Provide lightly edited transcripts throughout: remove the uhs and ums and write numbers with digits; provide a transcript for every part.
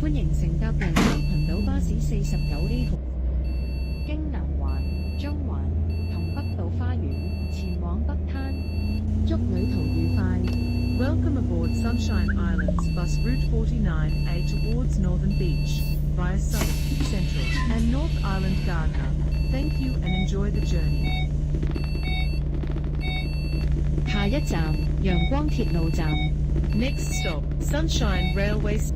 歡迎乘搭陽光群島巴士49A 號，經南環、中環同北道花園前往北灘，祝旅途愉快。Welcome aboard Sunshine Islands bus route 49A towards Northern Beach, via Southern, Central, and North Island Gardner. Thank you and enjoy the journey. 下一站，陽光鐵路站。Next stop, Sunshine Railway Station.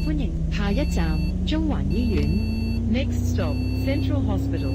歡迎下一站，中環醫院。Next stop, Central Hospital.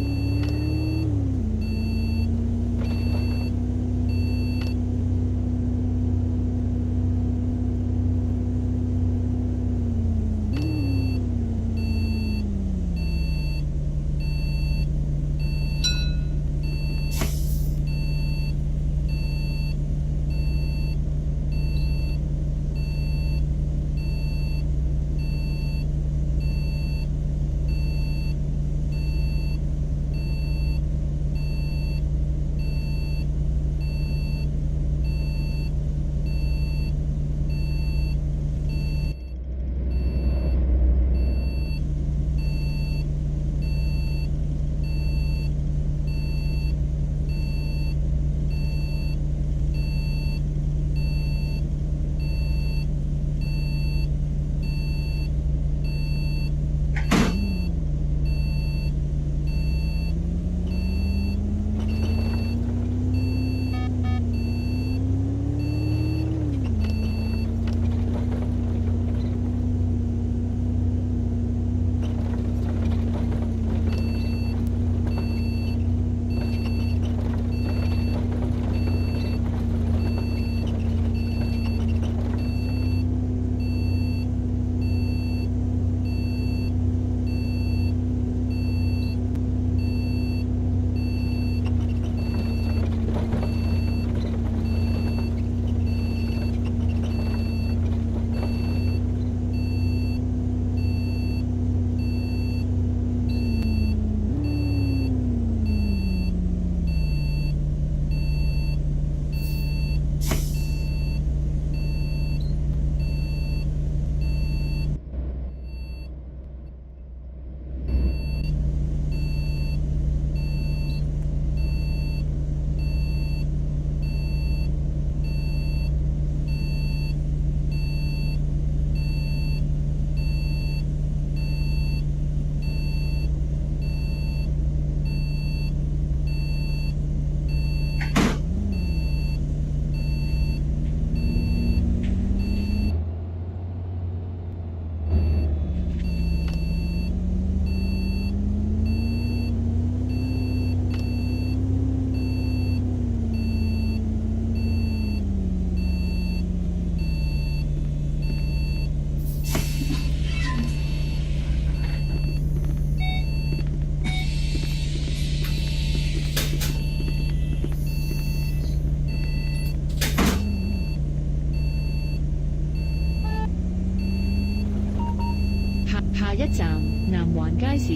下一站，南環街市、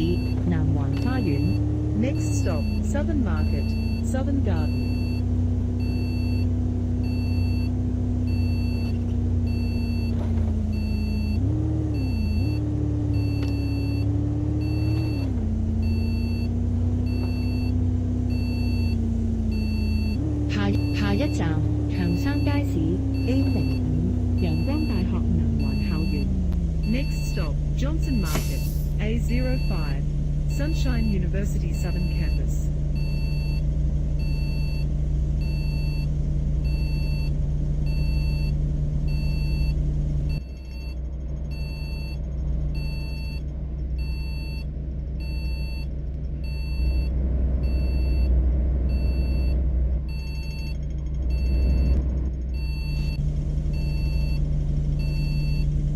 南環花園。Next stop, Southern Market, Southern Garden. 下一站，長山街市 A05，陽光大學南環校園。Next stop, Johnson Market, A05, Sunshine University Southern Campus. 下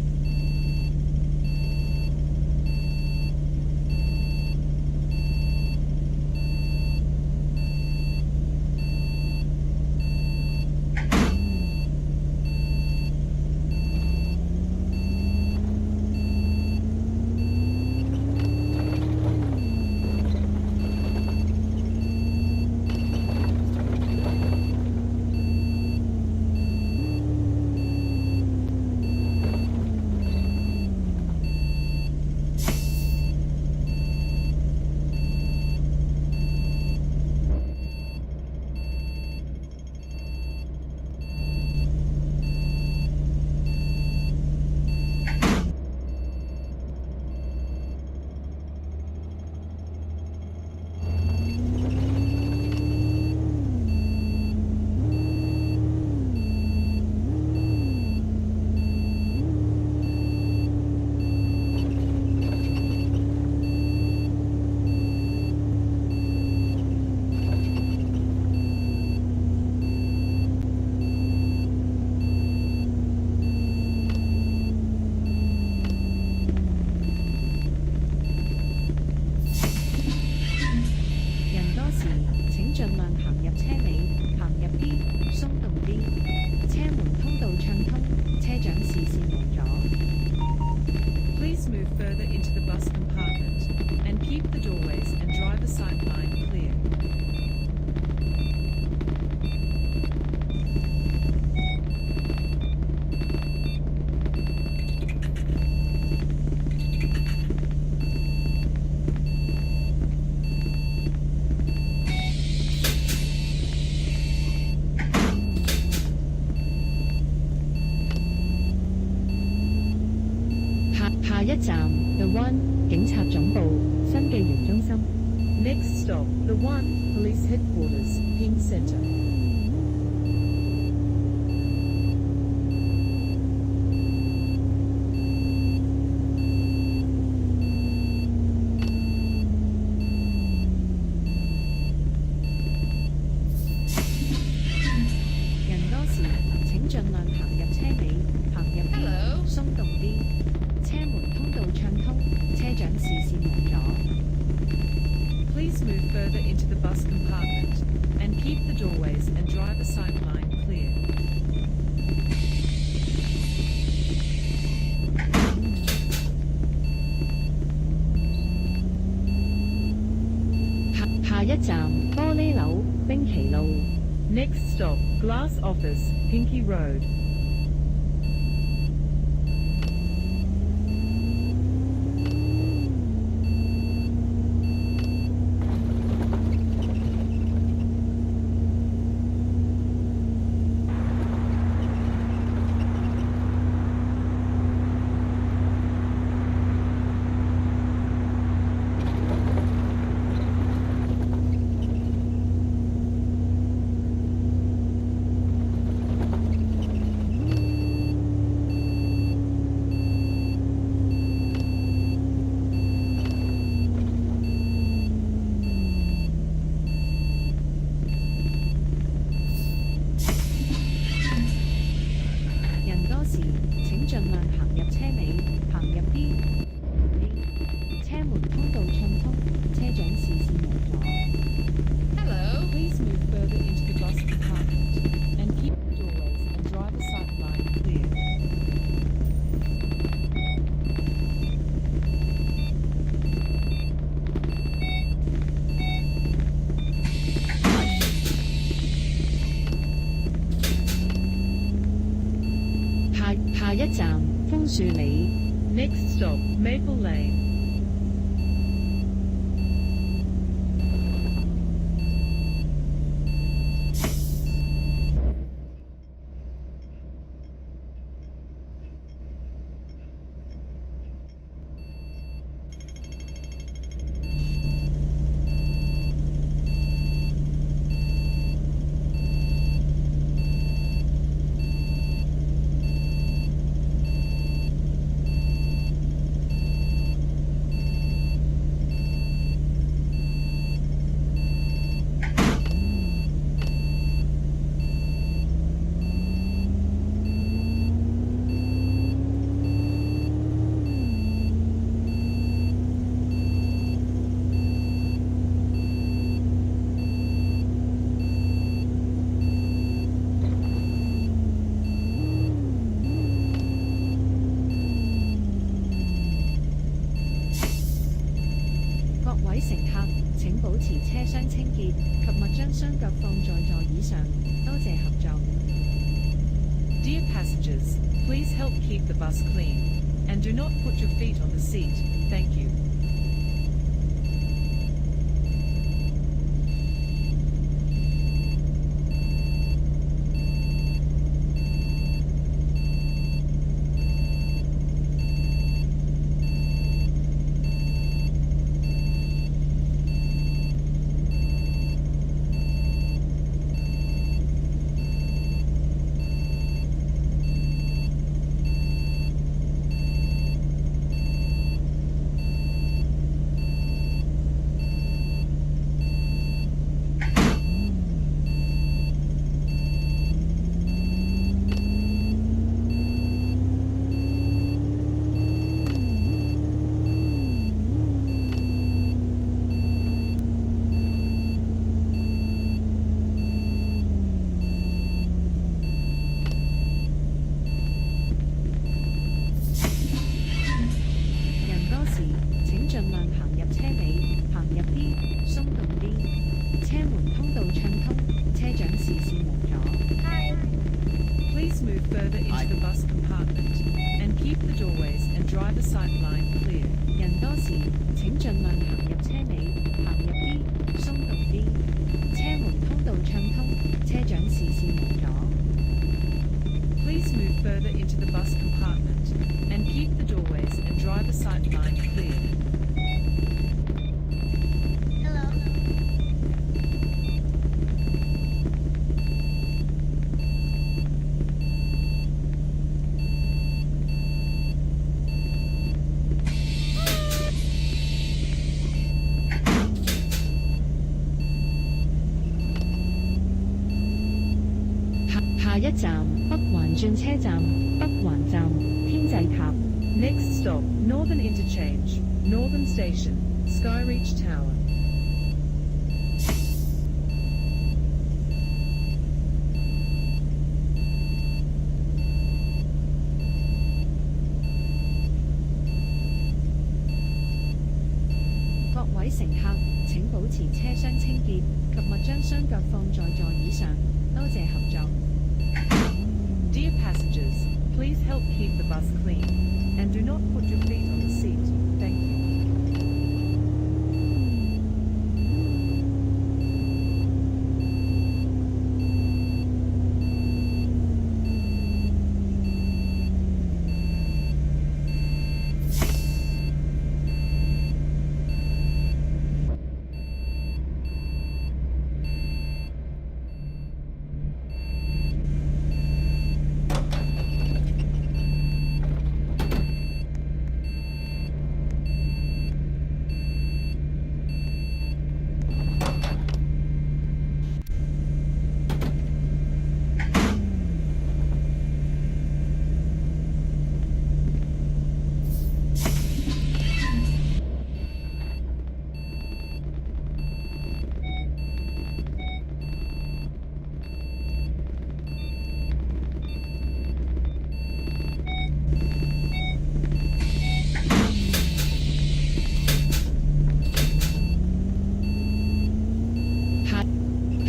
sightline clear.下一站 The One 警察總部新紀元中心。 Next stop, The One, Police Headquarters, Ping Center.人多時請盡量行入車尾，行入邊鬆動啲，車門通道暢通，車長視線無阻。 Please move further into the bus compartment and keep the doorways and driver sightline clear. 下一站玻璃樓冰崎路。 Next stop, Glass Office, Pinky Road. 人多時請盡量行入車尾，行入啲，車門通道暢通，車長視線無阻。 Please move further into the bus compartment and keep the doorways and driver sightline clear. 下一站楓樹里。 Next stop, Maple Lane. 各位乘客請保持車廂清潔，及勿將雙腳放在座椅上。多謝合作。 Dear passengers, please help keep the bus clean and do not put your feet on the seat. Thank you. Driver sight line clear. 人多時請盡量行入車尾，行入啲，鬆動啲。車門通道暢通，車長視線無阻。Please move further into the bus compartment and keep the doorways and driver sight line clear. Hello.下一站北環轉車站，北環站天際塔。Next stop, Northern Interchange, Northern Station, Skyreach Tower. 各位乘客請保持車廂清潔及勿將雙腳放在座椅上，多謝合作。Dear passengers, please help keep the bus clean and do not put your feet on the seat. Thank you.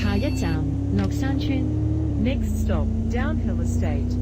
下一站樂山村。Next stop, Downhill Estate.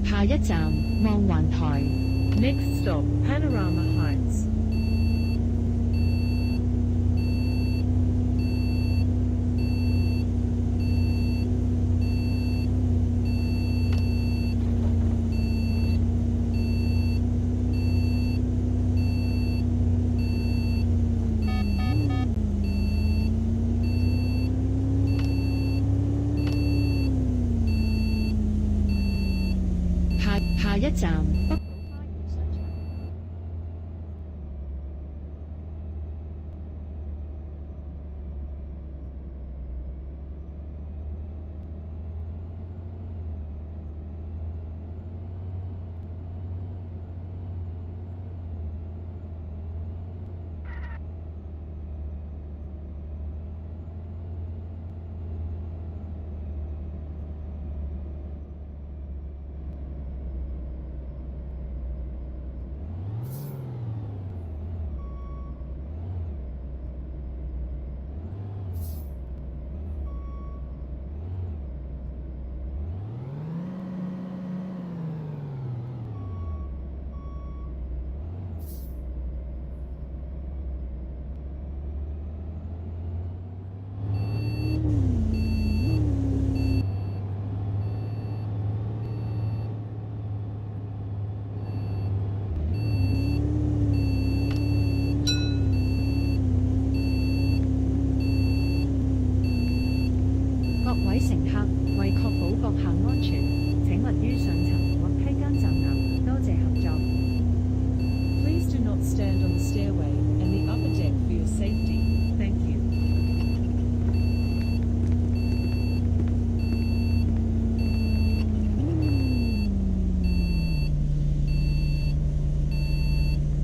下一站望環台。Next stop, Panorama Heights. 下一站北島花園商場。全，請勿於上層或梯間站立，多謝合作。Please do not stand on the stairway and the upper deck for your safety. Thank you.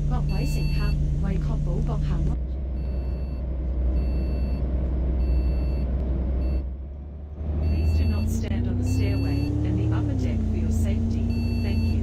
各位乘客，為確保閣下安全。Please do not stand on the stairway and the upper deck for your safety. Thank you.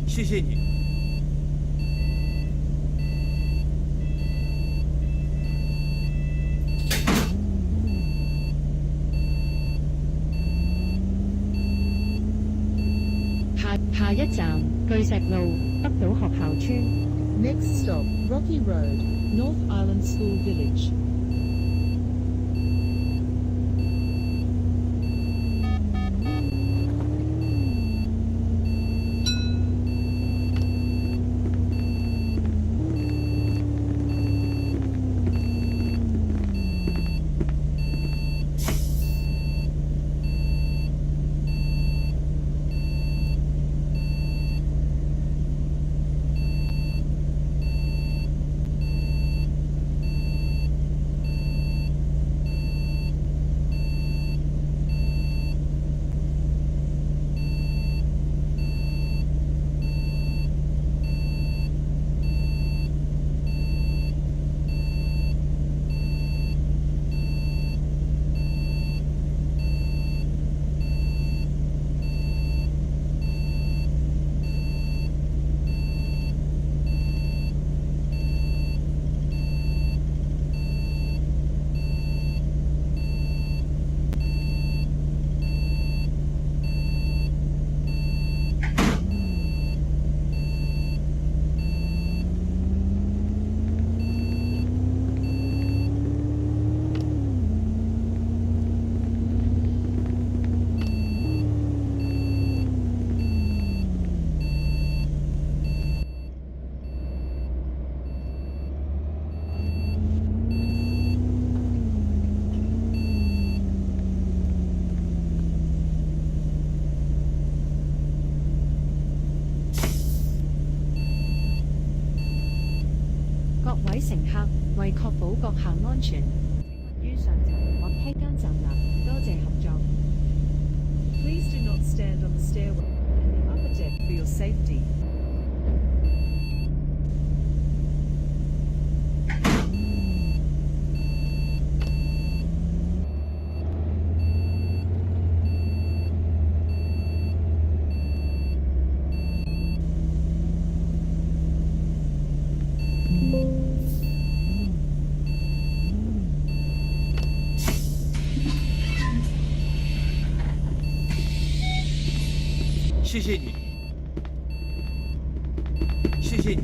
谢谢你。下一站巨石路北島學校村。Next stop, Rocky Road, North Island School Village. 各位乘客，為確保閣下安全，請勿於上層或梯間站立，多謝合作。Please do not stand on the stairway and the upper deck for your safety. 各谢谢你，谢谢你。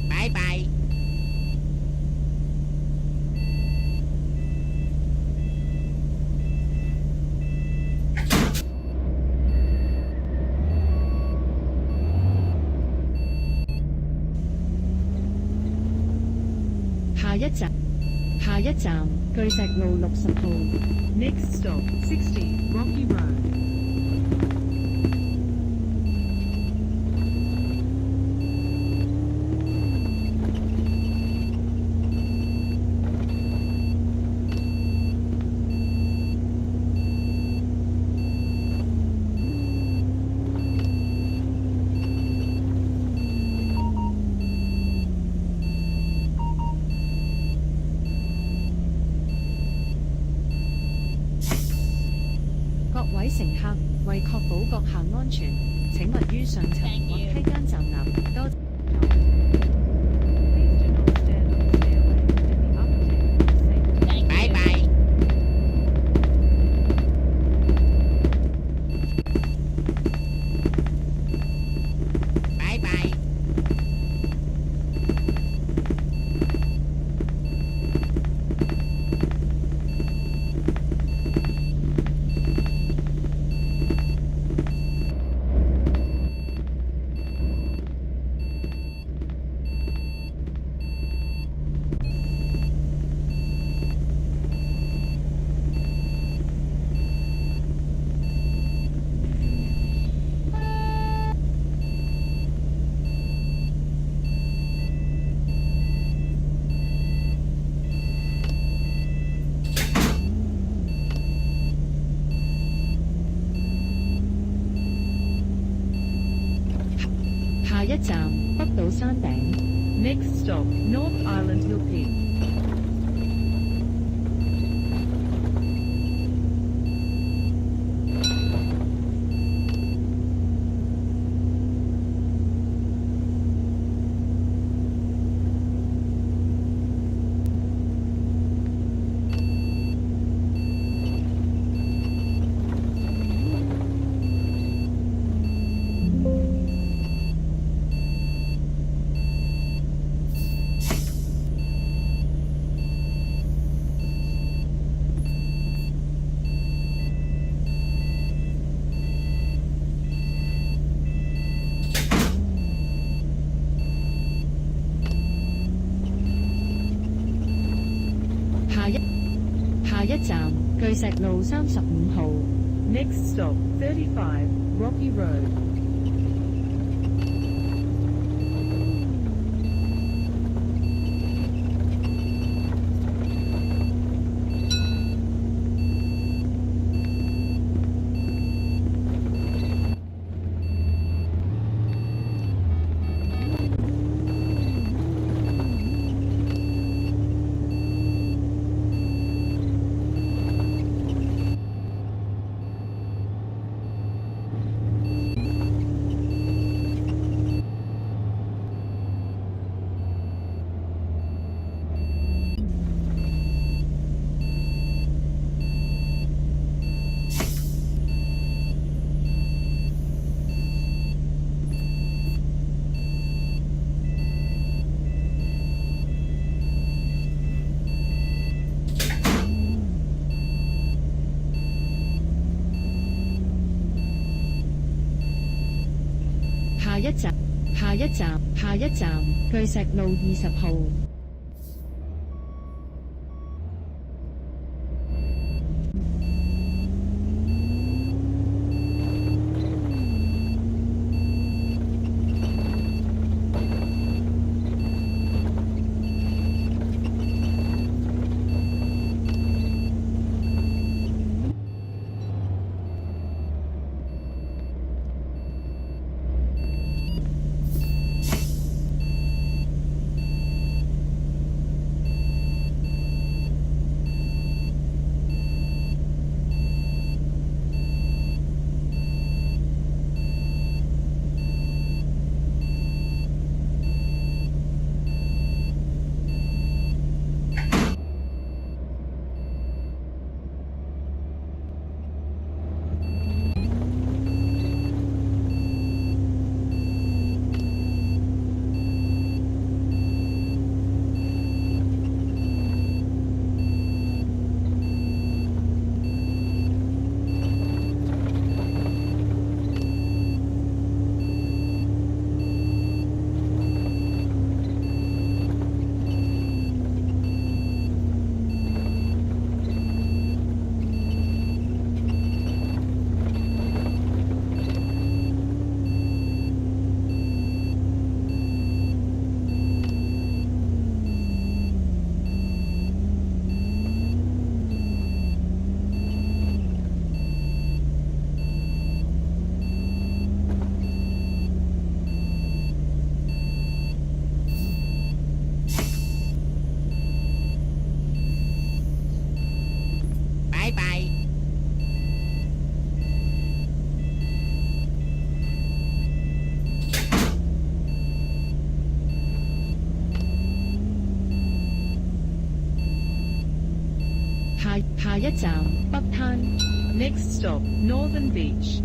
拜拜。下一站巨石路60號。 Next stop, 60 Rocky Road.各位乘客，為確保閣下安全，請勿於上層 Thank 或 you. 梯間站立。多 Please do not stand on the stairway and the upper deck for safety. Thank 拜拜。拜拜。下一站北島山頂。 Next stop, North Island Hill Peak.下一站巨石路35號。 Next stop, 35 Rocky Road.下一站巨石路20號。下一站北灘。 Next stop, Northern Beach.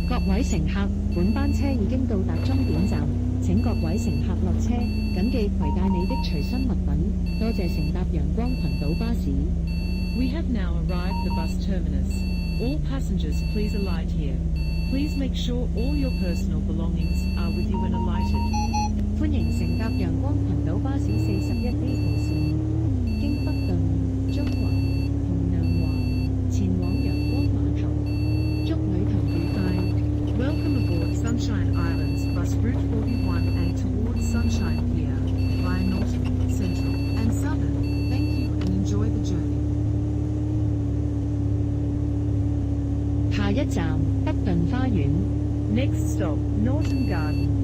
各位乘客，本班車已經到達終點站，請各位乘客落車，謹記攜帶你的隨身物品。多謝乘搭陽光群島巴士。We have now arrived at the bus terminus. All passengers please alight here. Please make sure all your personal belongings are with you when alighted. 歡迎乘搭陽光群島巴士41A 號線，經北頓、中環同南環前往陽光碼頭。祝旅途愉快。 Welcome aboard Sunshine Islands bus route 41A towards Sunshine Pier via Northern, Central, and Southern. Thank you and enjoy the journey. 下一站北頓花園。 Next stop, Norton Garden.